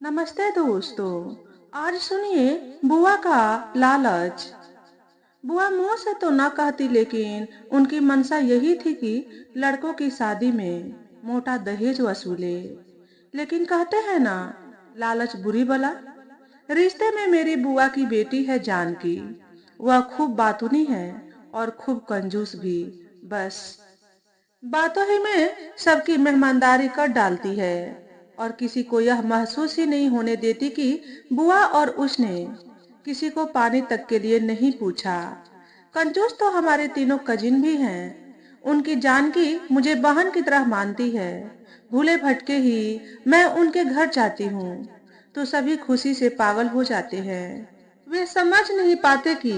नमस्ते दोस्तों। आज सुनिए बुआ का लालच। बुआ मुंह से तो ना कहती, लेकिन उनकी मंशा यही थी कि लड़कों की शादी में मोटा दहेज वसूले। लेकिन कहते हैं ना, लालच बुरी बला। रिश्ते में मेरी बुआ की बेटी है जानकी। वह खूब बातूनी है और खूब कंजूस भी। बस बातों ही में सबकी मेहमानदारी कर डालती है और किसी को यह महसूस ही नहीं होने देती कि बुआ और उसने किसी को पानी तक के लिए नहीं पूछा। कंजूस तो हमारे तीनों कजिन भी हैं। उनकी जानकी मुझे बहन की तरह मानती है। भूले भटके ही मैं उनके घर जाती हूँ तो सभी खुशी से पागल हो जाते हैं। वे समझ नहीं पाते कि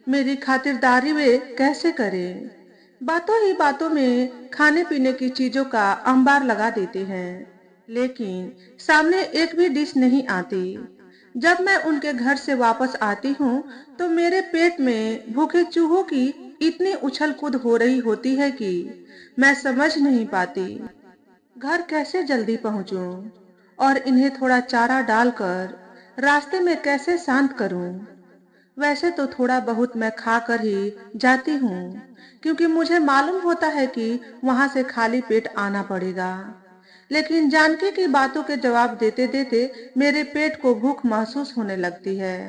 मेरी खातिरदारी वे कैसे करें। बातों ही बातों में खाने पीने की चीजों का अंबार लगा देते हैं, लेकिन सामने एक भी डिश नहीं आती। जब मैं उनके घर से वापस आती हूँ तो मेरे पेट में भूखे चूहों की इतनी उछल कूद हो रही होती है कि मैं समझ नहीं पाती घर कैसे जल्दी पहुंचूं और इन्हें थोड़ा चारा डालकर रास्ते में कैसे शांत करूं। वैसे तो थोड़ा बहुत मैं खा कर ही जाती हूँ, क्योंकि मुझे मालूम होता है कि वहां से खाली पेट आना पड़ेगा। लेकिन जानकी की बातों के जवाब देते देते मेरे पेट को भूख महसूस होने लगती है।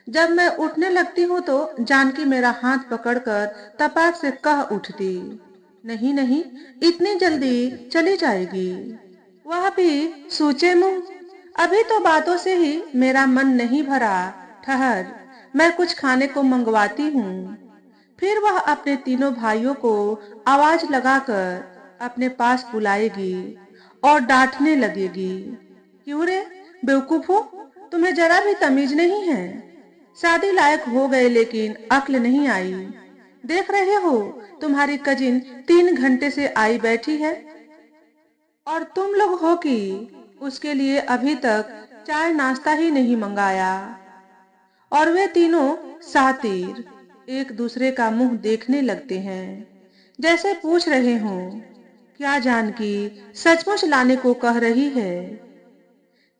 जब मैं उठने लगती हूँ तो जानकी मेरा हाथ पकड़कर तपाक से कह उठती, नहीं नहीं, इतनी जल्दी चली जाएगी। वह भी सूचे मुंह, अभी तो बातों से ही मेरा मन नहीं भरा। ठहर, मैं कुछ खाने को मंगवाती हूँ। फिर वह अपने तीनों भाइयों को आवाज लगाकर अपने पास बुलाएगी और डांटने लगेगी, क्यों रे बेवकूफो, तुम्हें जरा भी तमीज नहीं है। शादी लायक हो गए लेकिन अक्ल नहीं आई। देख रहे हो, तुम्हारी कजिन 3 घंटे से आई बैठी है और तुम लोग हो कि उसके लिए अभी तक चाय नाश्ता ही नहीं मंगाया। और वे तीनों सातिर एक दूसरे का मुंह देखने लगते हैं, जैसे पूछ रहे हों, क्या जानकी सचमुच लाने को कह रही है।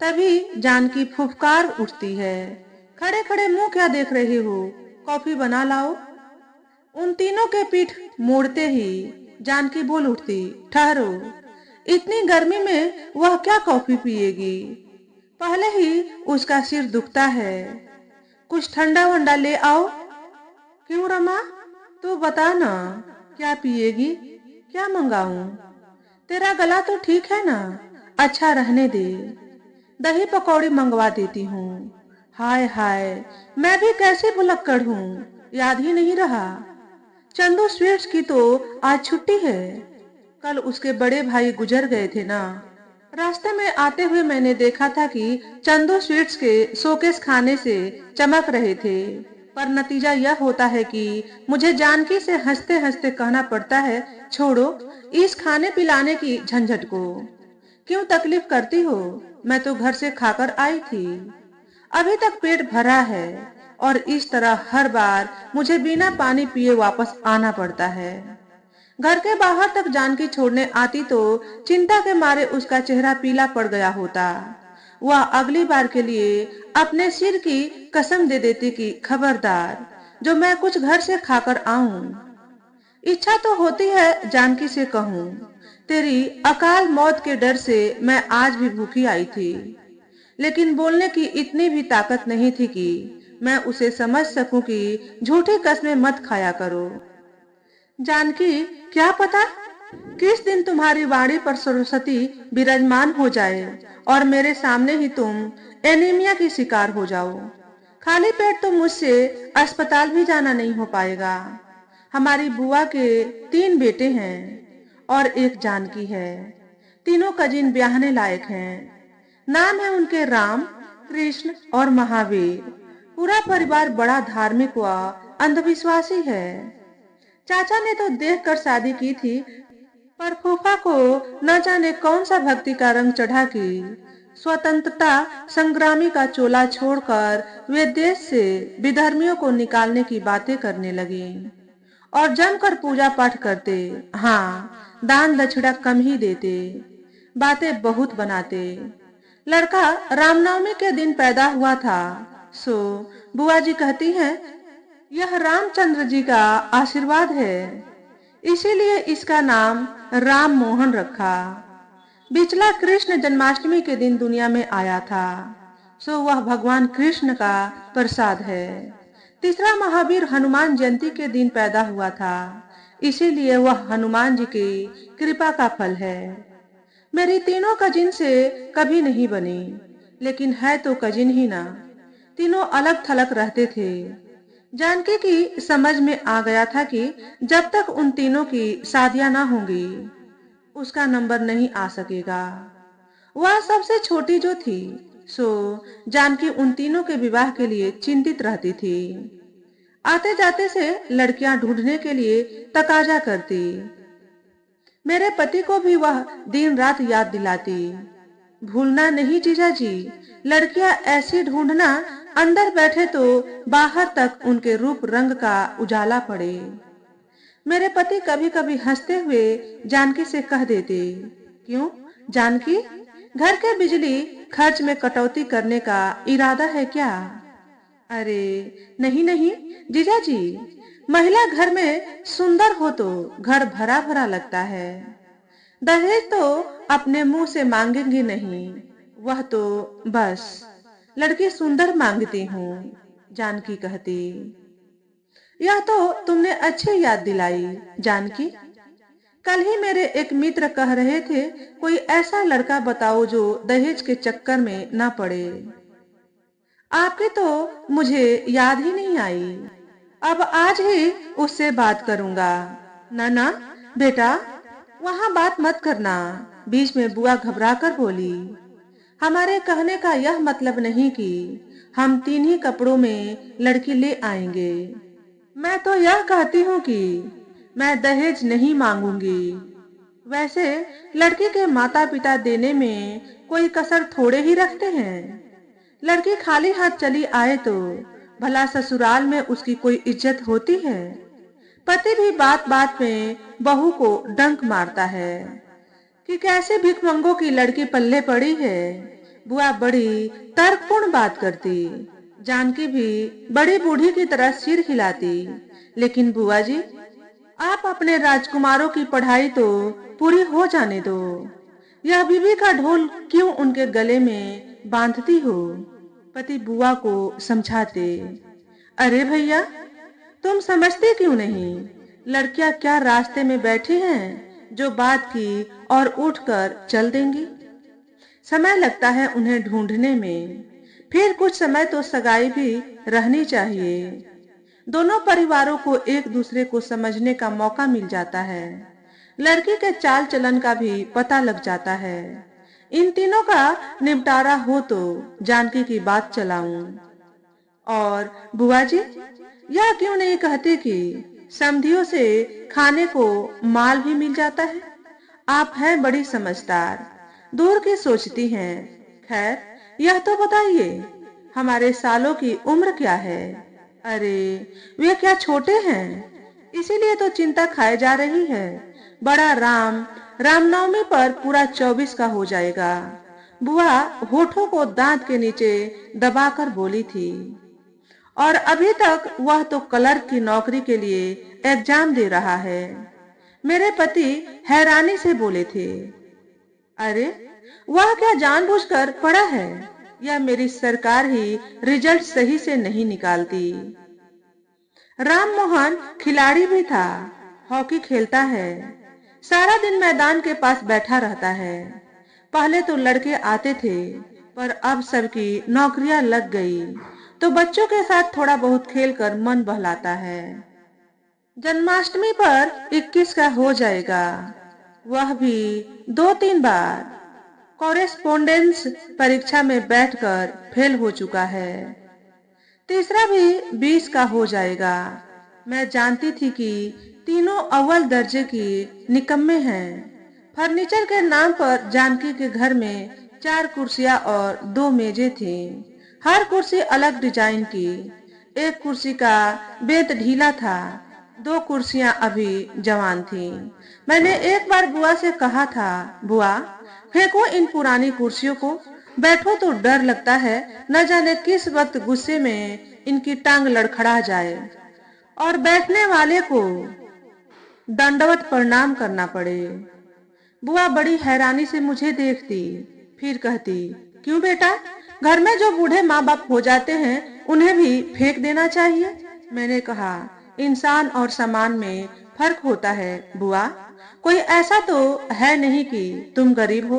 तभी जानकी फुफकार उठती है, खड़े खड़े मुंह क्या देख रहे हो, कॉफी बना लाओ। उन तीनों के पीठ मोड़ते ही जानकी बोल उठती, ठहरो, इतनी गर्मी में वह क्या कॉफी पिएगी। पहले ही उसका सिर दुखता है, कुछ ठंडा वंडा ले आओ। क्यों रमा, तू बता ना, क्या पिएगी, क्या मंगाऊं। तेरा गला तो ठीक है ना, अच्छा रहने दे, दही पकौड़ी मंगवा देती हूँ। हाय हाय, मैं भी कैसी भुलक्कड़ हूँ, याद ही नहीं रहा। चंदू स्वीट्स की तो आज छुट्टी है। कल उसके बड़े भाई गुजर गए थे ना। रास्ते में आते हुए मैंने देखा था कि चंदू स्वीट्स के शोकेस खाने से चमक रहे थे, पर नतीजा यह होता है कि मुझे जानकी से हंसते हंसते कहना पड़ता है, छोड़ो इस खाने पिलाने की झंझट को, क्यों तकलीफ करती हो, मैं तो घर से खाकर आई थी, अभी तक पेट भरा है। और इस तरह हर बार मुझे बिना पानी पिए वापस आना पड़ता है। घर के बाहर तक जानकी छोड़ने आती तो चिंता के मारे उसका चेहरा पीला पड़ गया होता। वह अगली बार के लिए अपने सिर की कसम दे देती कि खबरदार, जो मैं कुछ घर से खाकर आऊं। इच्छा तो होती है जानकी से कहूं, तेरी अकाल मौत के डर से मैं आज भी भूखी आई थी, लेकिन बोलने की इतनी भी ताकत नहीं थी कि मैं उसे समझ सकूं कि झूठी कस्में मत खाया करो। जानकी, क्या पता किस दिन तुम्हारी वाणी पर सरस्वती विराजमान हो जाए और मेरे सामने ही तुम एनीमिया की शिकार हो जाओ। खाली पेट तो मुझसे अस्पताल भी जाना नहीं हो पाएगा। हमारी बुआ के 3 बेटे हैं और एक जानकी है। तीनों कजिन ब्याहने लायक हैं। नाम है उनके राम, कृष्ण और महावीर। पूरा परिवार बड़ा धार्मिक व अंधविश्वासी है। चाचा ने तो देखकर शादी की थी, पर फूफा को न जाने कौन सा भक्ति का रंग चढ़ा कि स्वतंत्रता संग्रामी का चोला छोड़कर वे देश से विधर्मियों को निकालने की बातें करने लगी और जमकर पूजा पाठ करते। हाँ, दान दक्षिणा कम ही देते, बातें बहुत बनाते। लड़का रामनवमी के दिन पैदा हुआ था। सो बुआ जी कहती हैं, यह रामचंद्र जी का आशीर्वाद है, इसीलिए इसका नाम राम मोहन रखा। बिचला कृष्ण जन्माष्टमी के दिन दुनिया में आया था, सो वह भगवान कृष्ण का प्रसाद है। तीसरा महावीर हनुमान जयंती के दिन पैदा हुआ था, इसीलिए वह हनुमान जी की कृपा का फल है। मेरी तीनों कजिन से कभी नहीं बनी, लेकिन है तो कजिन ही ना। तीनों अलग थलग रहते थे। जानकी की समझ में आ गया था कि जब तक उन तीनों की शादियां ना होंगी, उसका नंबर नहीं आ सकेगा। वह सबसे छोटी जो थी, सो जानकी उन तीनों के विवाह के लिए चिंतित रहती थी। आते जाते से लड़कियां ढूंढने के लिए तकाजा करती। मेरे पति को भी वह दिन रात याद दिलाती, भूलना नहीं जीजा जी, लड़कियां ऐसी ढूंढना अंदर बैठे तो बाहर तक उनके रूप रंग का उजाला पड़े। मेरे पति कभी कभी हंसते हुए जानकी से कह देते, क्यों जानकी, घर के बिजली खर्च में कटौती करने का इरादा है क्या? अरे नहीं नहीं जीजा जी, महिला घर में सुंदर हो तो घर भरा भरा लगता है। दहेज तो अपने मुंह से मांगेंगे नहीं, वह तो बस लड़की सुंदर मांगती हूँ, जानकी कहती। यह तो तुमने अच्छी याद दिलाई जानकी। कल ही मेरे एक मित्र कह रहे थे, कोई ऐसा लड़का बताओ जो दहेज के चक्कर में ना पड़े। आपकी तो मुझे याद ही नहीं आई। अब आज ही उससे बात करूंगा। ना ना बेटा, वहां बात मत करना, बीच में बुआ घबरा कर बोली। हमारे कहने का यह मतलब नहीं कि हम तीन ही कपड़ों में लड़की ले आएंगे। मैं तो यह कहती हूँ कि मैं दहेज नहीं मांगूंगी। वैसे लड़की के माता पिता देने में कोई कसर थोड़े ही रखते हैं। लड़की खाली हाथ चली आए तो भला ससुराल में उसकी कोई इज्जत होती है? पति भी बात बात में बहू को डंक मारता है कि कैसे भिखमंगों की लड़की पल्ले पड़ी है। बुआ बड़ी तर्कपूर्ण बात करती, जानकी भी बड़ी बूढ़ी की तरह सिर हिलाती। लेकिन बुआ जी, आप अपने राजकुमारों की पढ़ाई तो पूरी हो जाने दो। यह बीबी का ढोल क्यों उनके गले में बांधती हो? पति बुआ को समझाते। अरे भैया, तुम समझते क्यों नहीं? लड़कियां क्या रास्ते में बैठी हैं जो बात की और उठकर चल देंगी? समय लगता है उन्हें ढूंढने में, फिर कुछ समय तो सगाई भी रहनी चाहिए। दोनों परिवारों को एक दूसरे को समझने का मौका मिल जाता है, लड़की के चाल चलन का भी पता लग जाता है। इन तीनों का निपटारा हो तो जानकी की बात चलाऊं। और बुआ जी, यह क्यों नहीं कहते कि समधियों से खाने को माल भी मिल जाता है? आप हैं बड़ी समझदार, दूर की सोचती हैं। खैर, यह तो बताइए, हमारे सालों की उम्र क्या है? अरे वे क्या छोटे हैं? इसीलिए तो चिंता खाए जा रही है। बड़ा रामनवमी पर पूरा 24 का हो जाएगा। बुआ होठों को दांत के नीचे दबाकर बोली थी। और अभी तक वह तो क्लर्क की नौकरी के लिए एग्जाम दे रहा है। मेरे पति हैरानी से बोले थे, अरे वह क्या जानबूझकर पढ़ा है, या मेरी सरकार ही रिजल्ट सही से नहीं निकालती? राम मोहन खिलाड़ी भी था, हॉकी खेलता है, सारा दिन मैदान के पास बैठा रहता है। पहले तो लड़के आते थे, पर अब सबकी नौकरियां लग गई तो बच्चों के साथ थोड़ा बहुत खेलकर मन बहलाता है। जन्माष्टमी पर 21 का हो जाएगा, वह भी 2-3 बार। कॉरेस्पोंडेंस परीक्षा में बैठकर फेल हो चुका है। तीसरा भी 20 का हो जाएगा। मैं जानती थी कि तीनों अव्वल दर्जे की निकम्मे हैं। फर्नीचर के नाम पर जानकी के घर में 4 कुर्सियां और 2 मेजें थीं। हर कुर्सी अलग डिजाइन की। एक कुर्सी का बेंत ढीला था, 2 कुर्सियां अभी जवान थीं। मैंने एक बार बुआ से कहा था, बुआ फेंको इन पुरानी कुर्सियों को, बैठो तो डर लगता है, न जाने किस वक्त गुस्से में इनकी टांग लड़खड़ा जाए और बैठने वाले को दंडवत प्रणाम करना पड़े। बुआ बड़ी हैरानी से मुझे देखती, फिर कहती, क्यों बेटा, घर में जो बूढ़े माँ बाप हो जाते हैं उन्हें भी फेंक देना चाहिए? मैंने कहा, इंसान और सामान में फर्क होता है बुआ। कोई ऐसा तो है नहीं कि तुम गरीब हो।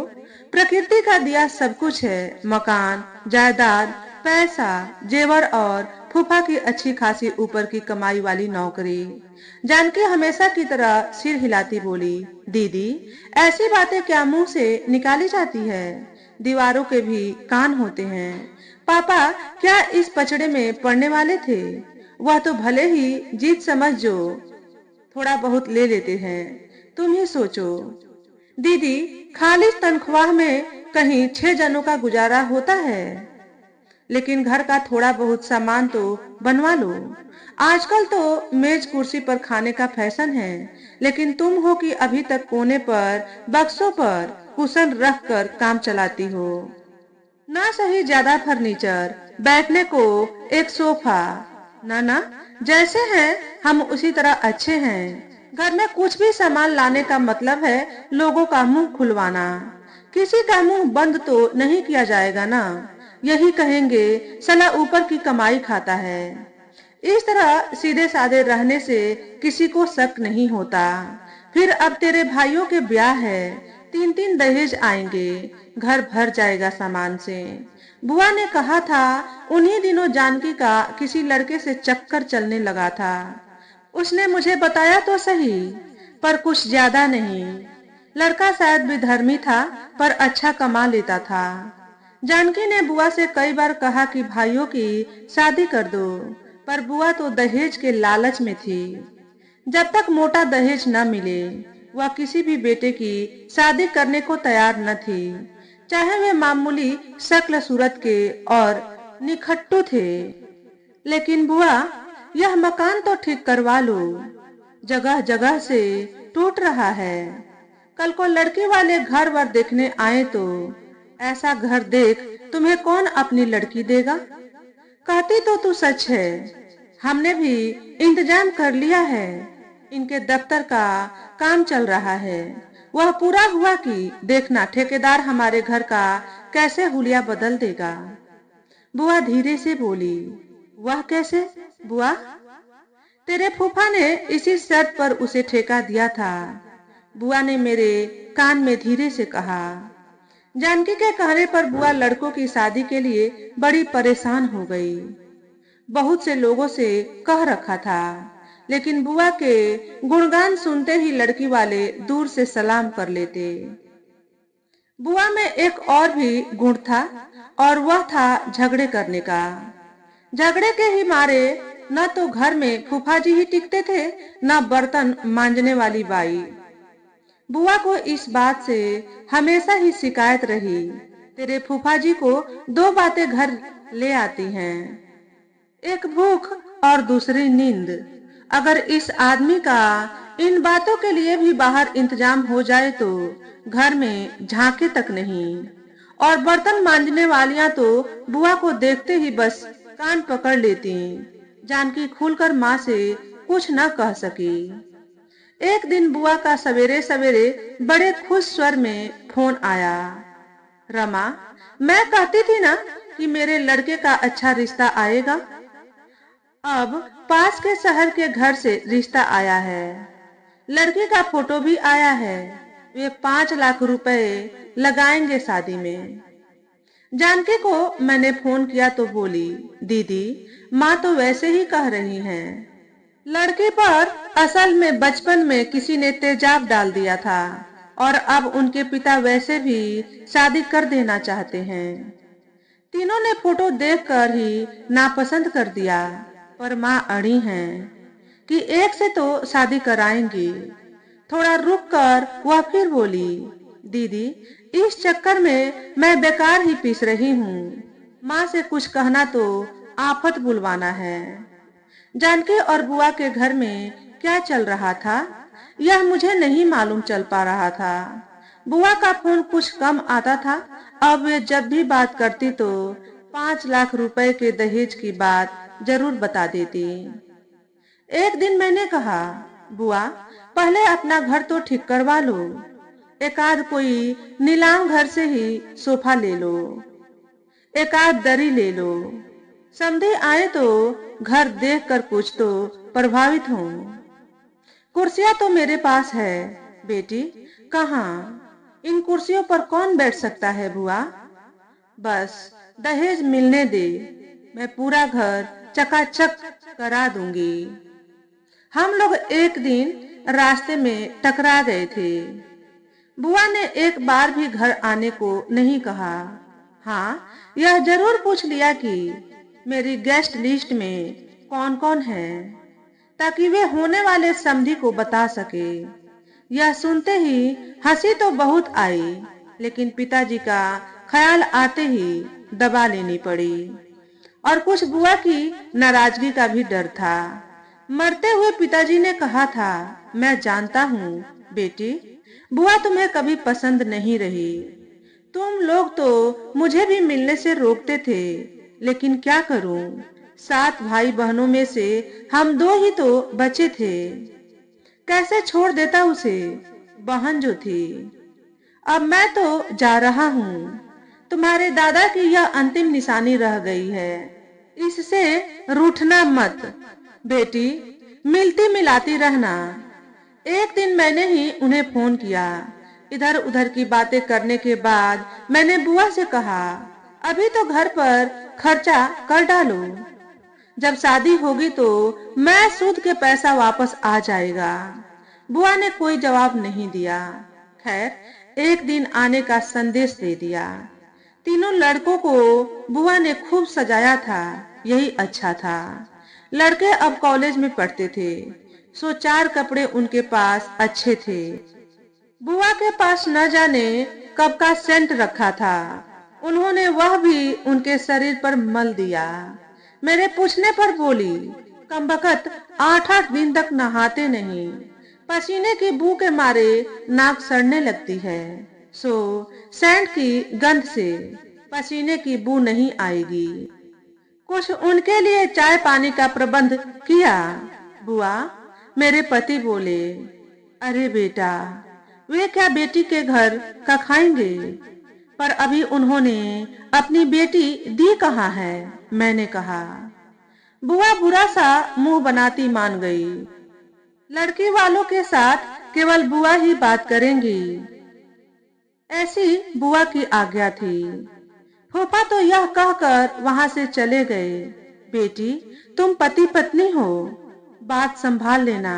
प्रकृति का दिया सब कुछ है, मकान, जायदाद, पैसा, जेवर और फूफा की अच्छी खासी ऊपर की कमाई वाली नौकरी। जानकी हमेशा की तरह सिर हिलाती बोली, दीदी ऐसी बातें क्या मुंह से निकाली जाती है? दीवारों के भी कान होते हैं। पापा क्या इस पचड़े में पड़ने वाले थे? वह तो भले ही जीत समझ जो थोड़ा बहुत ले लेते हैं। तुम ही सोचो दीदी, खाली तनख्वाह में कहीं 6 जनों का गुजारा होता है? लेकिन घर का थोड़ा बहुत सामान तो बनवा लो। आजकल तो मेज कुर्सी पर खाने का फैशन है, लेकिन तुम हो कि अभी तक कोने पर बक्सों पर कुशन रख कर काम चलाती हो। ना सही ज्यादा फर्नीचर, बैठने को एक सोफा। ना ना, जैसे हैं हम उसी तरह अच्छे हैं। घर में कुछ भी सामान लाने का मतलब है लोगों का मुंह खुलवाना। किसी का मुंह बंद तो नहीं किया जाएगा ना। यही कहेंगे साला ऊपर की कमाई खाता है। इस तरह सीधे साधे रहने से किसी को शक नहीं होता। फिर अब तेरे भाइयों के ब्याह है, 3-3 दहेज आएंगे, घर भर जाएगा सामान से। बुआ ने कहा था उन्हीं दिनों जानकी का किसी लड़के से चक्कर चलने लगा था। उसने मुझे बताया तो सही, पर कुछ ज्यादा नहीं। लड़का शायद विधर्मी था, पर अच्छा कमा लेता था। जानकी ने बुआ से कई बार कहा कि भाइयों की शादी कर दो, पर बुआ तो दहेज के लालच में थी। जब तक मोटा दहेज न मिले वह किसी भी बेटे की शादी करने को तैयार न थी, चाहे वे मामूली शक्ल सूरत के और निखट्टू थे। लेकिन बुआ, यह मकान तो ठीक करवा लो, जगह जगह से टूट रहा है। कल को लड़की वाले घर वर देखने आए तो ऐसा घर देख तुम्हें कौन अपनी लड़की देगा? कहती तो तू सच है। हमने भी इंतजाम कर लिया है। इनके दफ्तर का काम चल रहा है, वह पूरा हुआ कि देखना ठेकेदार हमारे घर का कैसे हुलिया बदल देगा। बुआ धीरे से बोली, वह कैसे बुआ? तेरे फूफा ने इसी शर्त पर उसे ठेका दिया था। बुआ ने मेरे कान में धीरे से कहा। जानकी के कहने पर बुआ लड़कों की शादी के लिए बड़ी परेशान हो गई। बहुत से लोगों से कह रखा था, लेकिन बुआ के गुणगान सुनते ही लड़की वाले दूर से सलाम कर लेते। बुआ में एक और भी गुण था, और वह था झगड़े करने का। झगड़े के ही मारे न तो घर में फूफा जी ही टिकते थे, न बर्तन मांजने वाली बाई। बुआ को इस बात से हमेशा ही शिकायत रही, तेरे फूफा जी को 2 बातें घर ले आती हैं, एक भूख और दूसरी नींद। अगर इस आदमी का इन बातों के लिए भी बाहर इंतजाम हो जाए तो घर में झांके तक नहीं। और बर्तन मांजने वालियां तो बुआ को देखते ही बस कान पकड़ लेती। जानकी खुलकर माँ से कुछ न कह सकी। एक दिन बुआ का सवेरे सवेरे बड़े खुश स्वर में फोन आया। रमा, मैं कहती थी ना कि मेरे लड़के का अच्छा रिश्ता आएगा। अब पास के शहर के घर से रिश्ता आया है। लड़की का फोटो भी आया है। वे 5 लाख रुपए लगाएंगे शादी में। जानकी को मैंने फोन किया तो बोली, दीदी माँ तो वैसे ही कह रही हैं। लड़के पर असल में बचपन में किसी ने तेजाब डाल दिया था, और अब उनके पिता वैसे भी शादी कर देना चाहते हैं। तीनों ने फोटो देखकर ही नापसंद कर दिया, पर माँ अड़ी हैं कि एक से तो शादी कराएंगी। थोड़ा रुक कर वह फिर बोली, दीदी इस चक्कर में मैं बेकार ही पीस रही हूँ। माँ से कुछ कहना तो आफत बुलवाना है। जानकी और बुआ के घर में क्या चल रहा था यह मुझे नहीं मालूम चल पा रहा था। बुआ का फोन कुछ कम आता था, अब वे जब भी बात करती तो 5 लाख रुपए के दहेज की बात जरूर बता देती। एक दिन मैंने कहा, बुआ पहले अपना घर तो ठीक करवा लो, एक आध कोई नीलाम घर से ही सोफा ले लो, एक आध दरी ले लो, समधी आए तो घर देखकर कुछ तो प्रभावित हो। कुर्सियां तो मेरे पास है बेटी, कहाँ, इन कुर्सियों पर कौन बैठ सकता है बुआ? बस दहेज मिलने दे, मैं पूरा घर चकाचक करा दूंगी। हम लोग एक दिन रास्ते में टकरा गए थे। बुआ ने एक बार भी घर आने को नहीं कहा। हाँ, यह जरूर पूछ लिया कि मेरी गेस्ट लिस्ट में कौन कौन है, ताकि वे होने वाले समधी को बता सके। यह सुनते ही हंसी तो बहुत आई, लेकिन पिताजी का ख्याल आते ही दबा लेनी पड़ी, और कुछ बुआ की नाराजगी का भी डर था। मरते हुए पिताजी ने कहा था, मैं जानता हूँ बेटी, बुआ तुम्हें कभी पसंद नहीं रही। तुम लोग तो मुझे भी मिलने से रोकते थे, लेकिन क्या करूं, 7 भाई बहनों में से हम 2 ही तो बचे थे। कैसे छोड़ देता उसे, बहन जो थी। अब मैं तो जा रहा हूँ, तुम्हारे दादा की यह अंतिम निशानी रह गई है, इससे रूठना मत बेटी, मिलती मिलाती रहना। एक दिन मैंने ही उन्हें फोन किया। इधर उधर की बातें करने के बाद मैंने बुआ से कहा, अभी तो घर पर खर्चा कर डालो, जब शादी होगी तो मैं सूद के पैसा वापस आ जाएगा। बुआ ने कोई जवाब नहीं दिया। खैर एक दिन आने का संदेश दे दिया। तीनों लड़कों को बुआ ने खूब सजाया था, यही अच्छा था। लड़के अब कॉलेज में पढ़ते थे, सो 4 कपड़े उनके पास अच्छे थे। बुआ के पास न जाने कब का सेंट रखा था, उन्होंने वह भी उनके शरीर पर मल दिया। मेरे पूछने पर बोली, कमबख्त 8-8 दिन तक नहाते नहीं, पसीने की बू के मारे नाक सड़ने लगती है, सो सेंट की गंध से पसीने की बू नहीं आएगी। कुछ उनके लिए चाय पानी का प्रबंध किया। बुआ, मेरे पति बोले, अरे बेटा, वे क्या बेटी के घर का खाएंगे, पर अभी उन्होंने अपनी बेटी दी कहाँ है? मैंने कहा। बुआ बुरा सा मुंह बनाती मान गई। लड़की वालों के साथ केवल बुआ ही बात करेंगी, ऐसी बुआ की आज्ञा थी। फूफा तो यह कहकर वहां से चले गए, बेटी तुम पति पत्नी हो, बात संभाल लेना।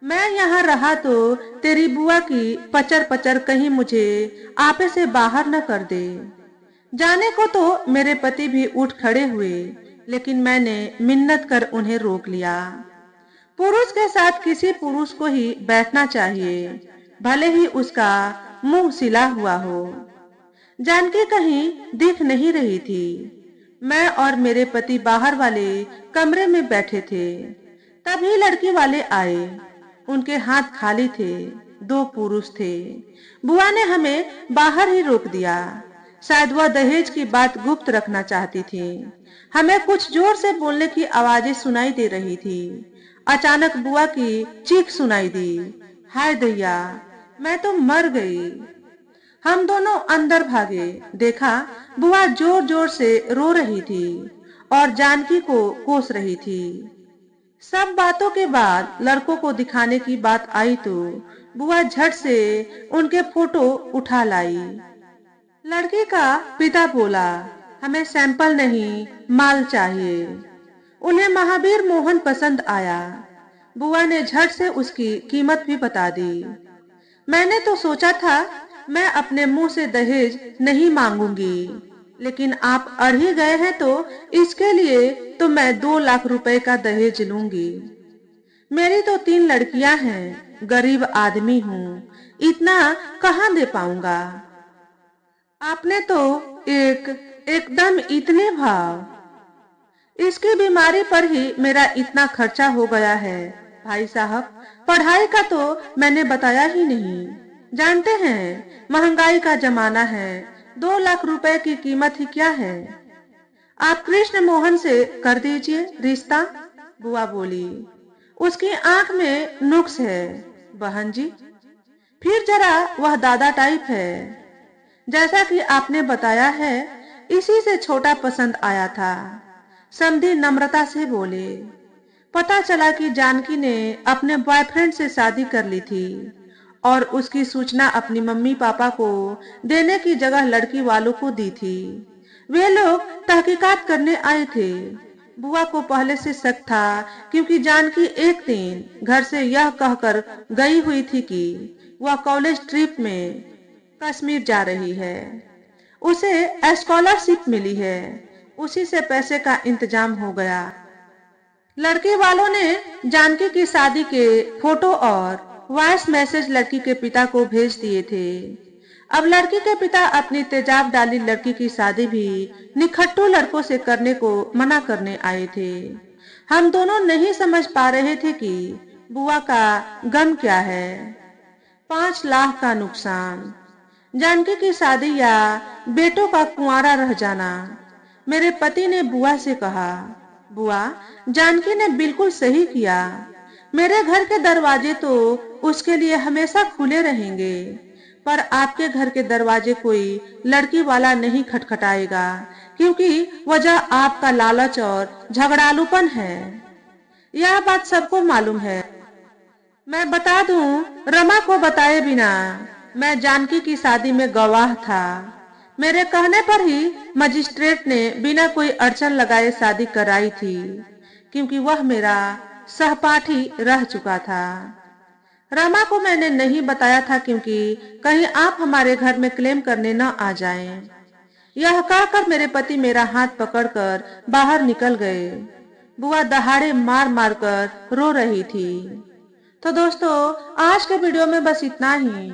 मैं यहाँ रहा तो तेरी बुआ की पचर पचर कहीं मुझे आपे से बाहर न कर दे। जाने को तो मेरे पति भी उठ खड़े हुए, लेकिन मैंने मिन्नत कर उन्हें रोक लिया। पुरुष के साथ किसी पुरुष को ही बैठना चाहिए, भले ही उसका मुंह सिला हुआ हो। जानकी कहीं दिख नहीं रही थी। मैं और मेरे पति बाहर वाले कमरे में बैठे थे, तभी लड़की वाले आए। उनके हाथ खाली थे, 2 पुरुष थे। बुआ ने हमें बाहर ही रोक दिया। शायद वह दहेज की बात गुप्त रखना चाहती थी। हमें कुछ जोर से बोलने की आवाजें सुनाई दे रही थी। अचानक बुआ की चीख सुनाई दी, हाय दैया, मैं तो मर गई। हम दोनों अंदर भागे, देखा बुआ जोर जोर से रो रही थी और जानकी को कोस रही थी। सब बातों के बाद लड़कों को दिखाने की बात आई तो बुआ झट से उनके फोटो उठा लाई। लड़की का पिता बोला, हमें सैंपल नहीं माल चाहिए। उन्हें महावीर मोहन पसंद आया। बुआ ने झट से उसकी कीमत भी बता दी। मैंने तो सोचा था मैं अपने मुंह से दहेज नहीं मांगूंगी, लेकिन आप अड़ ही गए हैं तो इसके लिए तो मैं 2 लाख रुपए का दहेज लूंगी। मेरी तो 3 लड़कियां हैं, गरीब आदमी हूँ, इतना कहाँ दे पाऊंगा। आपने तो एकदम इतने भाव। इसकी बीमारी पर ही मेरा इतना खर्चा हो गया है भाई साहब। पढ़ाई का तो मैंने बताया ही नहीं। जानते हैं महंगाई का जमाना है, 2 लाख रुपए की कीमत ही क्या है। आप कृष्ण मोहन से कर दीजिए रिश्ता, बुआ बोली। उसकी आंख में नुक्स है बहन जी। फिर जरा वह दादा टाइप है। जैसा कि आपने बताया है, इसी से छोटा पसंद आया था। समधी नम्रता से बोले। पता चला कि जानकी ने अपने बॉयफ्रेंड से शादी कर ली थी और उसकी सूचना अपनी मम्मी पापा को देने की जगह लड़की वालों को दी थी। वे लोग तहकीकात करने आए थे। बुआ को पहले से शक था, क्योंकि जानकी एक दिन घर से यह कहकर गई हुई थी कि वह कॉलेज ट्रिप में कश्मीर जा रही है। उसे स्कॉलरशिप मिली है, उसी से पैसे का इंतजाम हो गया। लड़के वालों ने जानकी की शादी के फोटो और वॉइस मैसेज लड़की के पिता को भेज दिए थे। अब लड़की के पिता अपनी तेजाब डाली लड़की की शादी भी निखट्टू लड़कों से करने को मना करने आए थे। हम दोनों नहीं समझ पा रहे थे कि बुआ का गम क्या है। 5 लाख का नुकसान, जानकी की शादी या बेटों का कुंवारा रह जाना। मेरे पति ने बुआ से कहा, बुआ, जानकी ने बिल्कुल सही किया। मेरे घर के दरवाजे तो उसके लिए हमेशा खुले रहेंगे, पर आपके घर के दरवाजे कोई लड़की वाला नहीं खटखटाएगा, क्योंकि वजह आपका लालच और झगड़ालूपन है। यह बात सबको मालूम है। मैं बता दूं, रमा को बताए बिना मैं जानकी की शादी में गवाह था। मेरे कहने पर ही मजिस्ट्रेट ने बिना कोई अड़चन लगाए शादी कराई थी, क्योंकि वह मेरा सहपाठी रह चुका था। रमा को मैंने नहीं बताया था, क्योंकि कहीं आप हमारे घर में क्लेम करने न आ जाएं। यह कहकर मेरे पति मेरा हाथ पकड़कर बाहर निकल गए। बुआ दहाड़े मार मार कर रो रही थी। तो दोस्तों, आज के वीडियो में बस इतना ही।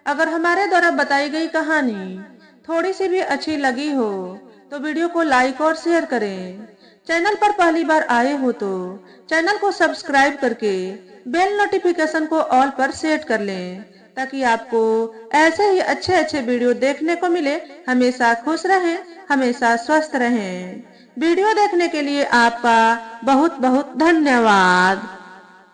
अगर हमारे द्वारा बताई गई कहानी थोड़ी सी भी अच्छी लगी हो तो वीडियो को लाइक और शेयर करें। चैनल पर पहली बार आए हो तो चैनल को सब्सक्राइब करके बेल नोटिफिकेशन को ऑल पर सेट कर लें, ताकि आपको ऐसे ही अच्छे अच्छे वीडियो देखने को मिले। हमेशा खुश रहें, हमेशा स्वस्थ रहें। वीडियो देखने के लिए आपका बहुत बहुत धन्यवाद।